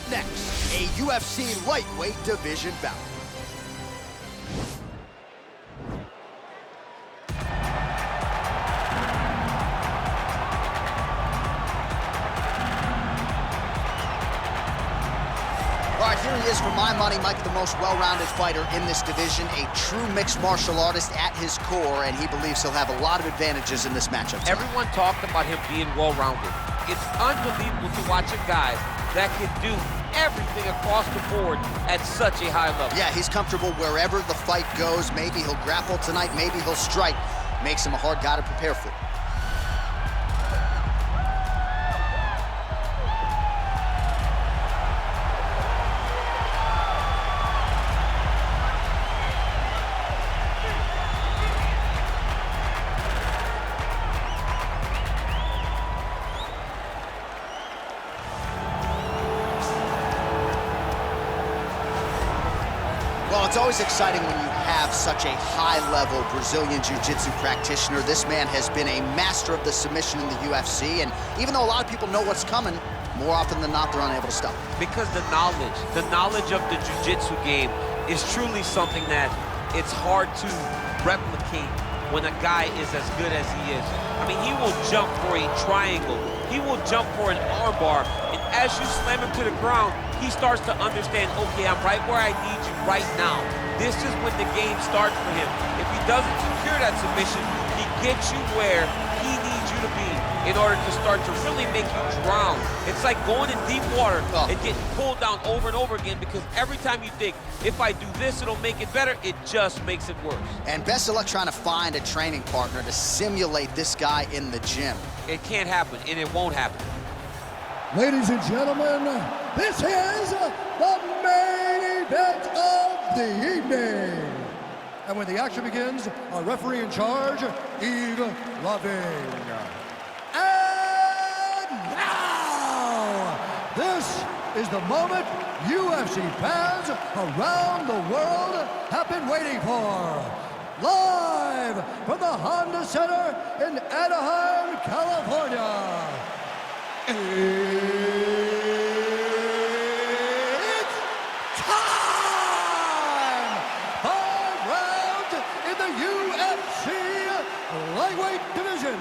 next, a UFC lightweight division bout. All right, here he is, for my money, Mike, the most well-rounded fighter in this division, a true mixed martial artist at his core, and he believes he'll have a lot of advantages in this matchup tonight. Everyone talked about him being well-rounded. It's unbelievable to watch a guy that can do everything across the board at such a high level. Yeah, he's comfortable wherever the fight goes. Maybe he'll grapple tonight, maybe he'll strike. Makes him a hard guy to prepare for. Well, it's always exciting when you have such a high-level Brazilian Jiu-Jitsu practitioner. This man has been a master of the submission in the UFC, and even though a lot of people know what's coming, more often than not, they're unable to stop. Because the knowledge of the Jiu-Jitsu game is truly something that it's hard to replicate when a guy is as good as he is. I mean, he will jump for a triangle. He will jump for an armbar, and as you slam him to the ground, he starts to understand, okay, I'm right where I need you right now. This is when the game starts for him. If he doesn't secure that submission, he gets you where he needs you to be in order to start to really make you drown. It's like going in deep water and getting pulled down over and over again, because every time you think, if I do this, it'll make it better, it just makes it worse. And best of luck trying to find a training partner to simulate this guy in the gym. It can't happen, and it won't happen. Ladies and gentlemen, this is the main event of the evening. And when the action begins, our referee in charge, Yves Lavigne. And now, this is the moment UFC fans around the world have been waiting for. Live from the Honda Center in Anaheim, California. It's time! 5 rounds in the UFC lightweight division.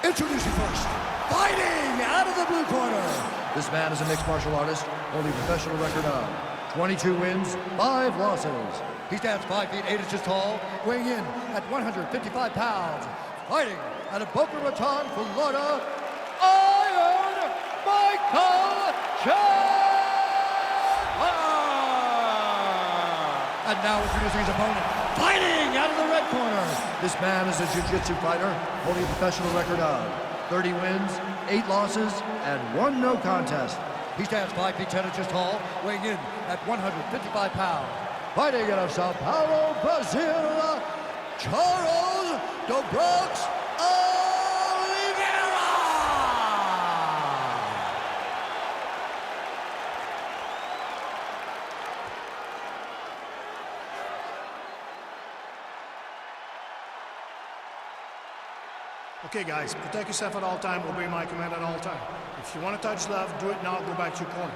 Introducing first, fighting out of the blue corner. This man is a mixed martial artist, holding a professional record of 22 wins, 5 losses. He stands 5 feet 8 inches tall, weighing in at 155 pounds. Fighting out of Boca Raton, Florida, Michael Chandler! And now introducing his opponent, fighting out of the red corner. This man is a jiu-jitsu fighter, holding a professional record of 30 wins, 8 losses, and 1 no contest. He stands 5 feet 10 inches tall, weighing in at 155 pounds. Fighting out of Sao Paulo, Brazil, Charles Dobrocks Olivera! Okay, guys, protect yourself at all time, obey my command at all time. If you want to touch left, do it now, go back to your corner.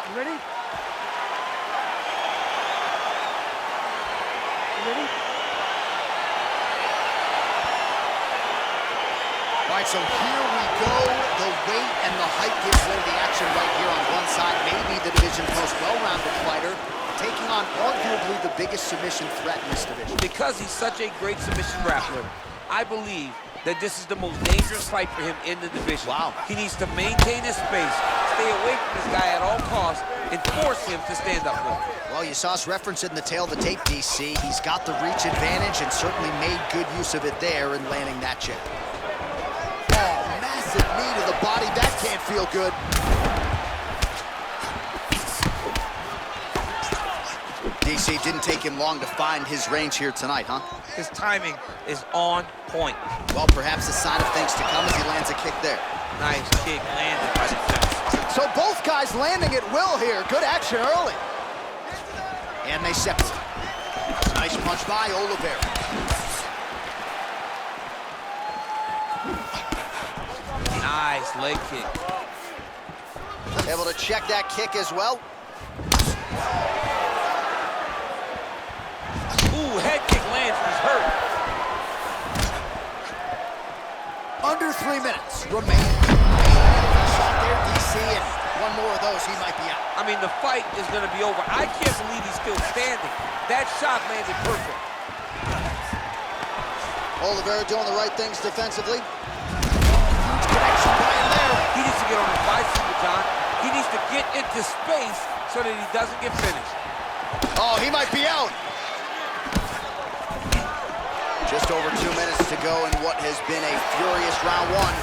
You ready? You ready? All right, so here we go. The weight and the height gives way to the action right here on one side. Maybe the division's most well-rounded fighter, taking on arguably the biggest submission threat in this division. Because he's such a great submission grappler, I believe that this is the most dangerous fight for him in the division. Wow. He needs to maintain his space, stay away from this guy at all costs, and force him to stand up more. Well, you saw us reference it in the tail of the tape, DC. He's got the reach advantage and certainly made good use of it there in landing that jab. Oh, massive knee to the body. That can't feel good. DC, didn't take him long to find his range here tonight, huh? His timing is on point. Well, perhaps a sign of things to come as he lands a kick there. Nice kick landed by the judge. So both guys landing at will here. Good action early. And they separate. Nice punch by Olivera. Nice leg kick. Able to check that kick as well. Ooh, head kick lands, he's hurt. Under 3 minutes remaining. Shot there, DC, and one more of those, he might be out. I mean, the fight is going to be over. I can't believe he's still standing. That shot landed perfect. Olliveira doing the right things defensively. Huge connection by him there. He needs to get on his bicycle, John. He needs to get into space so that he doesn't get finished. Oh, he might be out. Just over 2 minutes to go in what has been a furious round one.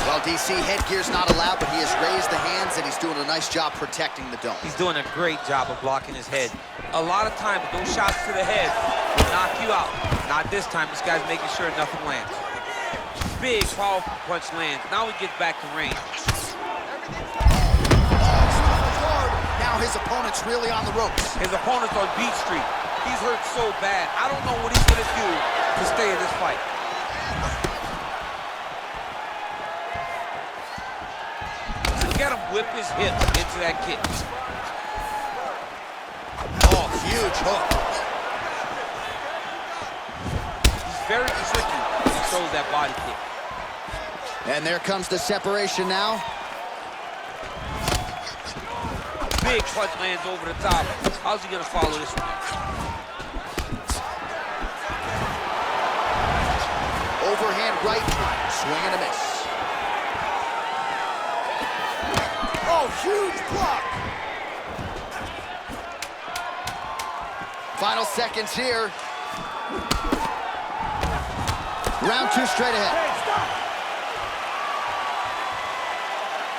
Well, DC, headgear's not allowed, but he has raised the hands, and he's doing a nice job protecting the dome. He's doing a great job of blocking his head. A lot of times, those shots to the head will knock you out. Not this time. This guy's making sure nothing lands. Big, powerful punch lands. Now he gets back to range. Now his opponent's really on the ropes. His opponent's on Beat Street. He's hurt so bad. I don't know what he's going to do to stay in this fight. Look at him whip his hips into that kick. Oh, huge hook. He's very tricky when he throws that body kick. And there comes the separation now. Big punch lands over the top. How's he going to follow this one? Overhand right, swing and a miss. Oh, huge block. Final seconds here. Round 2 straight ahead. Hey, stop!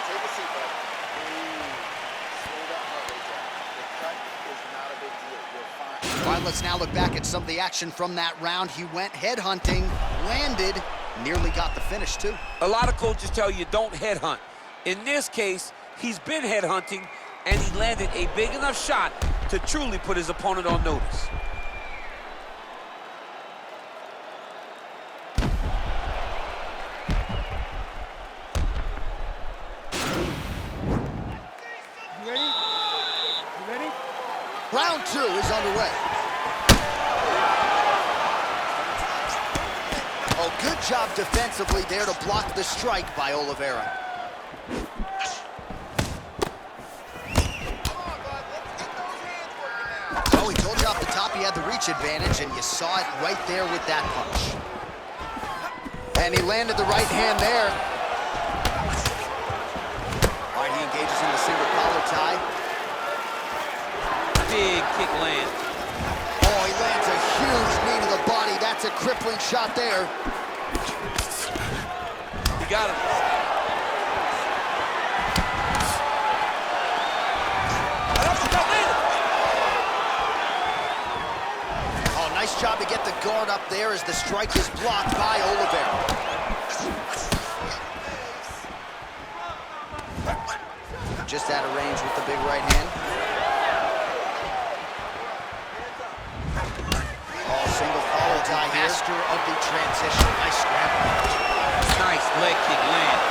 Take a seat, bud. Slow that heart rate down. The cut is not a big deal. You're fine. All right, let's now look back at some of the action from that round. He went headhunting, landed, nearly got the finish too. A lot of coaches tell you don't headhunt. In this case, he's been headhunting, and he landed a big enough shot to truly put his opponent on notice. You ready? You ready? Round 2 is underway. Oh, good job defensively there to block the strike by Olliveira. Oh, he told you off the top he had the reach advantage, and you saw it right there with that punch. And he landed the right hand there. All right, he engages in the single collar tie. Big kick land. Oh, he lands a huge knee to the body. That's a crippling shot there. He got him. Oh, nice job to get the guard up there as the strike is blocked by Olliveira. Just out of range with the big right hand. Oh, single collar tie, master of the transition. Nice scramble. Nice leg kick land.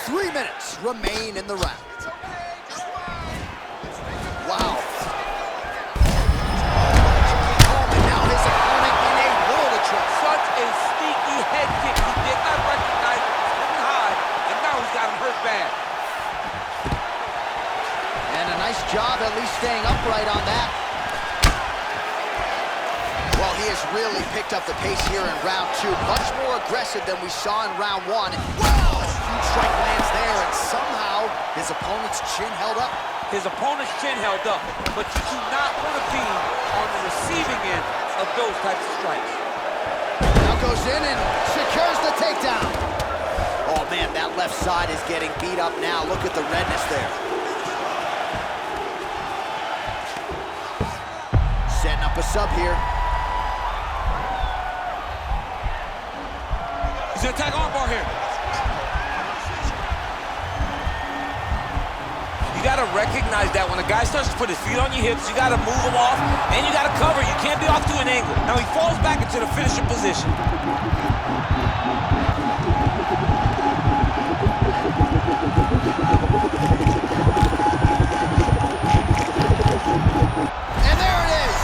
3 minutes remain in the round. Wow. Oh, and now his opponent in a world of trouble. Such a sneaky head kick. He did not recognize it, didn't hide, and now he's got him hurt bad. And a nice job at least staying upright on that. Well, he has really picked up the pace here in round 2. Much more aggressive than we saw in round 1. Wow! Huge strike lands there, and somehow his opponent's chin held up. His opponent's chin held up, but you do not want to be on the receiving end of those types of strikes. Now goes in and secures the takedown. Oh, man, that left side is getting beat up now. Look at the redness there. Setting up a sub here. He's gonna attack armbar here. You gotta recognize that when a guy starts to put his feet on your hips, you gotta move him off, and you gotta cover. You can't be off to a two-point angle. Now he falls back into the finishing position. And there it is.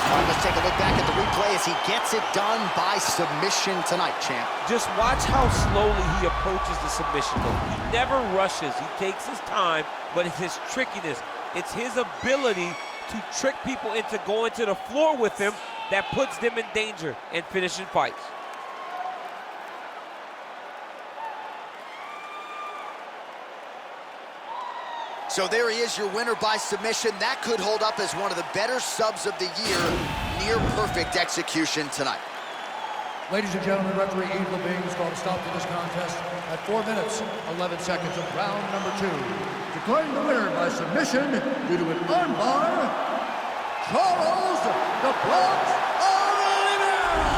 All right, let's take a look back at the replay as he gets it done by submission tonight, champ. Just watch how slowly he approaches the submission, though. He never rushes. He takes his time, but it's his trickiness. It's his ability to trick people into going to the floor with him that puts them in danger and finishing fights. So there he is, your winner by submission. That could hold up as one of the better subs of the year. Near perfect execution tonight. Ladies and gentlemen, referee Yves Levine has called a stop to this contest at 4 minutes, 11 seconds of round number 2. Declaring the winner by submission due to an armbar, Charles the Bronx Oliveira!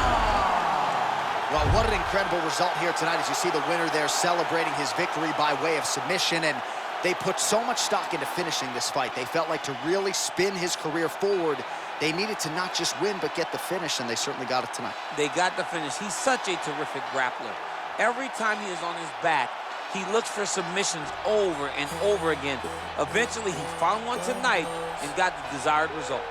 Well, what an incredible result here tonight as you see the winner there celebrating his victory by way of submission, and they put so much stock into finishing this fight. They felt like to really spin his career forward, they needed to not just win, but get the finish, and they certainly got it tonight. They got the finish. He's such a terrific grappler. Every time he is on his back, he looks for submissions over and over again. Eventually, he found one tonight and got the desired result.